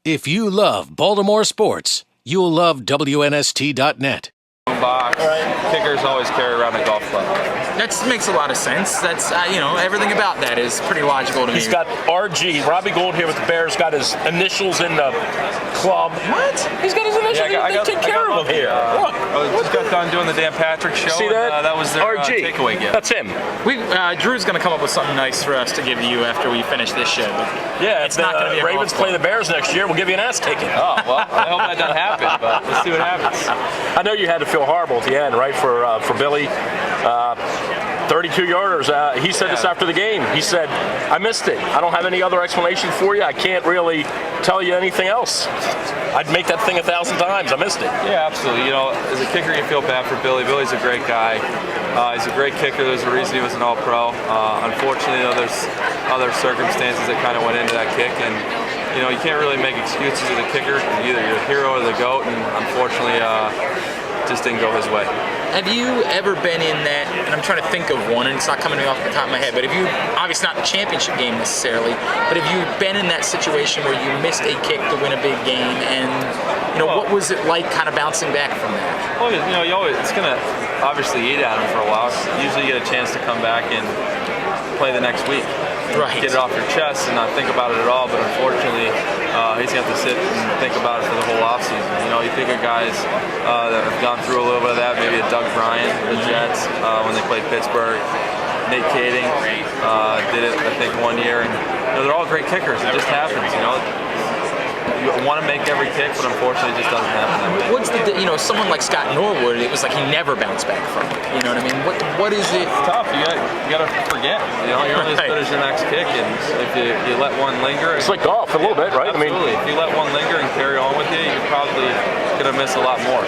If you love Baltimore sports, you'll love WNST.net. Box. Kickers always carry around a golf club. That makes a lot of sense. That's everything about that is pretty logical to me. He's got RG, Robbie Gould here with the Bears, got his initials in the club. What? He's got his initials. They take care of him here. Look. I just got done doing the Dan Patrick show. See that? And, that was their RG. takeaway gift. That's him. Drew's going to come up with something nice for us to give you after we finish this show. Yeah, it's not going to be a Ravens play the Bears next year. We'll give you an ass kicking. Oh, well, I hope that doesn't happen, but let's see what happens. I know you had to feel horrible at the end, right, for Billy. 32-yarders. He said this after the game. He said, I missed it. I don't have any other explanation for you. I can't really tell you anything else. I'd make that thing 1,000 times. I missed it. Yeah, absolutely. As a kicker, you feel bad for Billy. Billy's a great guy. He's a great kicker. There's a reason he was an All-Pro. Unfortunately, there's other circumstances that kind of went into that kick, and you can't really make excuses to the kicker. Either you're the hero or the GOAT, and unfortunately, just didn't go his way. Have you ever been in that, and I'm trying to think of one, and it's not coming to me off the top of my head, but have you, obviously not the championship game necessarily, but have you been in that situation where you missed a kick to win a big game, and what was it like kind of bouncing back from that? Well, it's going to obviously eat at him for a while. Usually you get a chance to come back and play the next week. Right. Get it off your chest and not think about it at all, but unfortunately he's going to have to sit and think about it for the whole offseason. You think of guys that have gone through a little bit of that, maybe a Doug Bryant, the Jets, when they played Pittsburgh. Nate Kading did it, I think, one year, and they're all great kickers. It just happens, You want to make every kick, but unfortunately, it just doesn't happen that way. What's someone like Scott Norwood? It was like he never bounced back from it. You know what I mean? What is it? It's tough. You got to forget. You're only as good as your next kick, and if you let one linger, it's like golf a little bit, right? Absolutely. If you let one linger and carry on with you, you're probably gonna miss a lot more.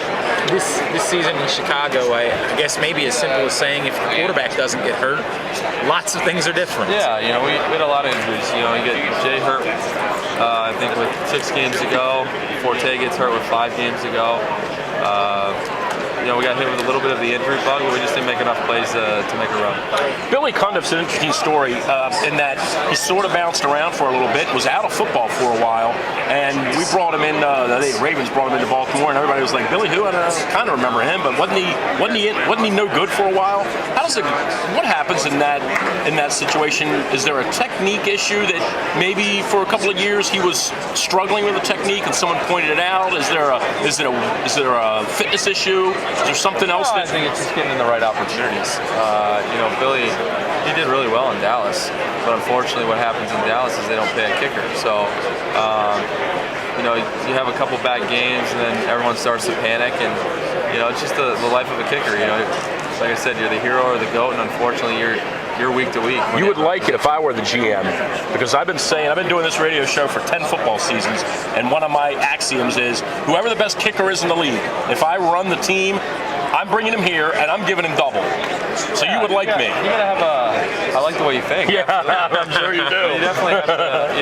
This season in Chicago, I guess maybe as simple as saying if the quarterback doesn't get hurt, lots of things are different. Yeah, we had a lot of injuries. You get Jay hurt. I think with 6 games ago, Forte gets hurt with 5 games ago. We got hit with a little bit of the injury bug, but we just didn't make enough plays to make a run. Billy Cundiff's an interesting story in that he sort of bounced around for a little bit, was out of football for a while, and we brought him in, the Ravens brought him into Baltimore, and everybody was like, Billy who? I kind of remember him, but wasn't he no good for a while? What happens in that situation? Is there a technique issue that maybe for a couple of years he was struggling with the technique and someone pointed it out? Is there a fitness issue? Is there something else? I think it's just getting in the right opportunities. Billy, he did really well in Dallas, but unfortunately what happens in Dallas is they don't pay a kicker. So, you have a couple bad games and then everyone starts to panic, and, it's just the life of a kicker. Like I said, you're the hero or the GOAT, and unfortunately you're week to week. You would like it if I were the GM, because I've been doing this radio show for 10 football seasons, and one of my axioms is whoever the best kicker is in the league, if I run the team, I'm bringing him here and I'm giving him double. So you would like me. You gotta have I like the way you think. Yeah, I'm sure you do. You definitely have to,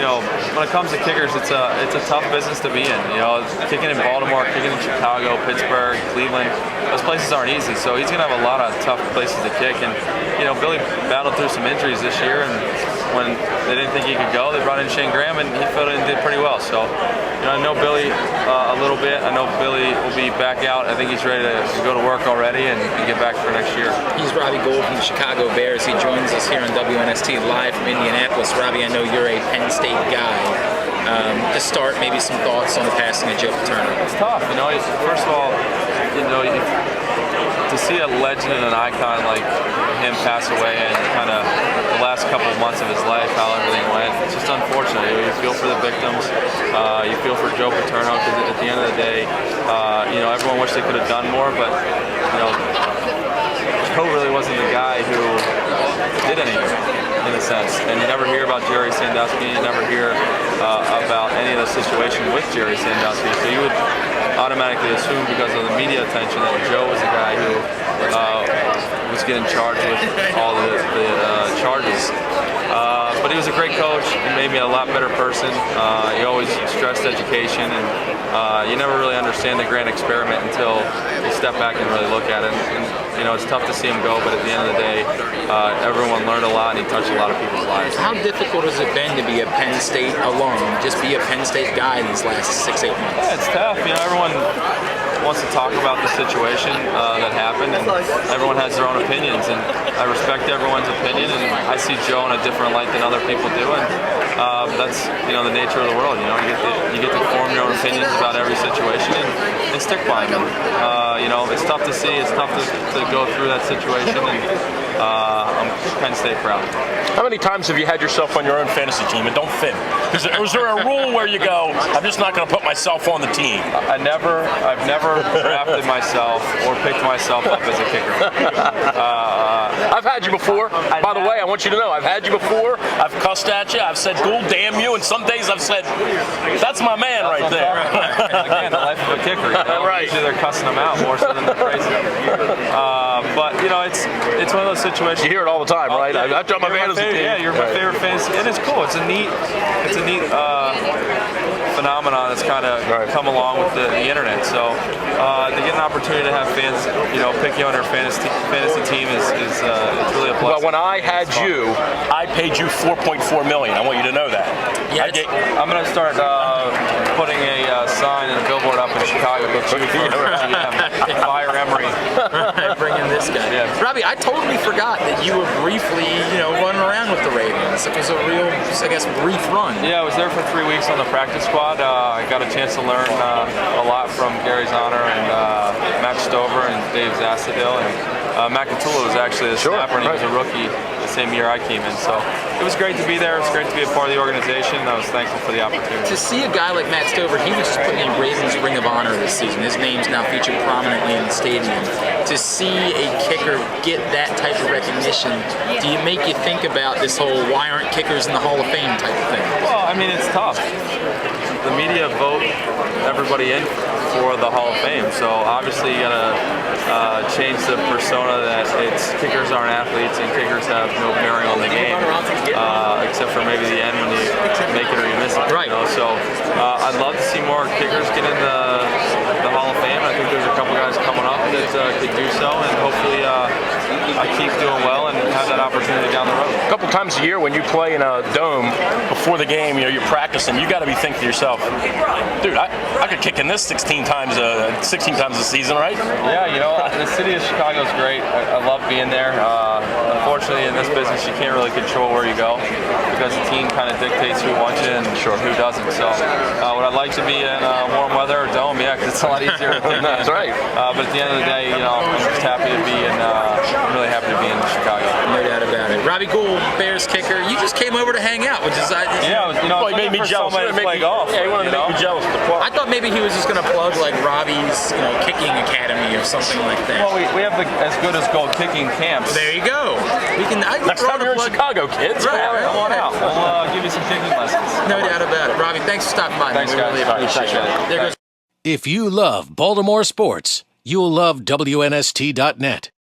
when it comes to kickers, it's a tough business to be in. Kicking in Baltimore, kicking in Chicago, Pittsburgh, Cleveland, those places aren't easy. So he's gonna have a lot of tough places to kick. And Billy battled through some injuries this year, and when they didn't think he could go, they brought in Shane Graham, and he filled in and did pretty well. So, I know Billy a little bit. I know Billy will be back out. I think he's ready to go to work already and get back for next year. He's Robbie Gould from the Chicago Bears. He joins us here on WNST live from Indianapolis. Robbie, I know you're a Penn State guy. To start, maybe some thoughts on the passing of Joe Paterno. It's tough. First of all, to see a legend and an icon like him pass away and kind of the last couple of months of his life, how everything went, it's just unfortunate. You feel for the victims. You feel for Joe Paterno, because at the end of the day, everyone wished they could have done more, but Joe really wasn't the guy who did anything, in a sense. And you never hear about Jerry Sandusky. You never hear about any of the situation with Jerry Sandusky. So you would automatically assume, because of the media attention, that Joe was a guy who was getting charged with all the charges. But he was a great coach. He made me a lot better person. He always stressed education, and you never really understand the grand experiment until you step back and really look at it. And you know, it's tough to see him go, but at the end of the day, everyone learned a lot, and he touched a lot of people's lives. How difficult has it been to be a Penn State alum, just be a Penn State guy these last 6-8 months? Yeah, it's tough. You know, everyone wants to talk about the situation that happened, and everyone has their own opinions, and I respect everyone's opinion, and I see Joe in a different light than other people do, and that's, you know, the nature of the world. You know, you get to form your own opinions about every situation and stick by them. You know, it's tough to see, it's tough to go through that situation, and I'm Penn State proud. How many times have you had yourself on your own fantasy team and don't fit? Was there a rule where you go, I'm just not going to put myself on the team? I've never drafted myself or picked myself up as a kicker. I've had you before. By the way, I want you to know, I've had you before. I've cussed at you. I've said, Gould, damn you. And some days I've said, that's my man right there. Again, the life of a kicker. You know? Right. Usually they're cussing them out more so than they're praising them. But, you know, it's one of those situations. You hear it all the time, right? I've done my fantasy team. Yeah, you're my favorite fantasy. And it's cool. It's a neat phenomenon that's kind of come along with the internet. So to get an opportunity to have fans, you know, pick you on their fantasy team is it's really a blessing. Well, when I had you, I paid you $4.4 million. I want you to know that. Yeah, I'm going to start putting a sign and a billboard up in Chicago. Go cheer for GM. Fire Emery. Bring in this guy. Yeah. Robbie, I totally forgot that you were briefly, you know, running around with the Ravens. It was a real, I guess, brief run. Yeah, I was there for 3 weeks on the practice squad. I got a chance to learn a lot from Gary Zahner and Matt Stover and Dave Zastadil. And Matt Catula was actually a snapper, and he was a rookie the same year I came in. So it was great to be there. It was great to be a part of the organization. I was thankful for the opportunity. To see a guy like Matt Stover, he was just put in Ravens Ring of Honor this season. His name's now featured prominently in the stadium. To see a kicker get that type of recognition, do you make you think about this whole why aren't kickers in the Hall of Fame type of thing? Well, I mean, it's tough. The media vote everybody in for the Hall of Fame, so obviously you gotta change the persona that kickers aren't athletes and kickers have no bearing on the game, except for maybe the end when you make it or you miss it. Right. You know? So I'd love to see more kickers get in the Hall of Fame. I think there's a couple guys coming up that could do so, and hopefully I keep doing well and have that opportunity down the road. A couple times a year when you play in a dome before the game, you know, you're practicing, you got to be thinking to yourself, dude, I could kick in this 16 times a season, right? Yeah, you know, the city of Chicago is great. I love being there. Unfortunately, in this business, you can't really control where you go because the team kind of dictates who wants you and who doesn't. So would I like to be in warm weather or dome? Yeah, because it's a lot easier to kick. That's right. But at the end of the day, you know, I'm just happy to be in. I'm really happy to be in Chicago. No doubt about it. Robbie Gould, Bears kicker. You just came over to hang out, which is yeah. You know, he made me jealous. To play golf. Yeah, he wanted to make me jealous with the plug. I thought maybe he was just going to plug like Robbie's, you know, kicking academy or something like that. Well, we have the as good as gold kicking camps. There you go. Next time you're in Chicago, kids. Right. Come on out. We'll give you some kicking lessons. No doubt about it. Robbie, thanks for stopping by. Thanks, we guys. really appreciate it. There goes. If you love Baltimore sports, you'll love WNST.net.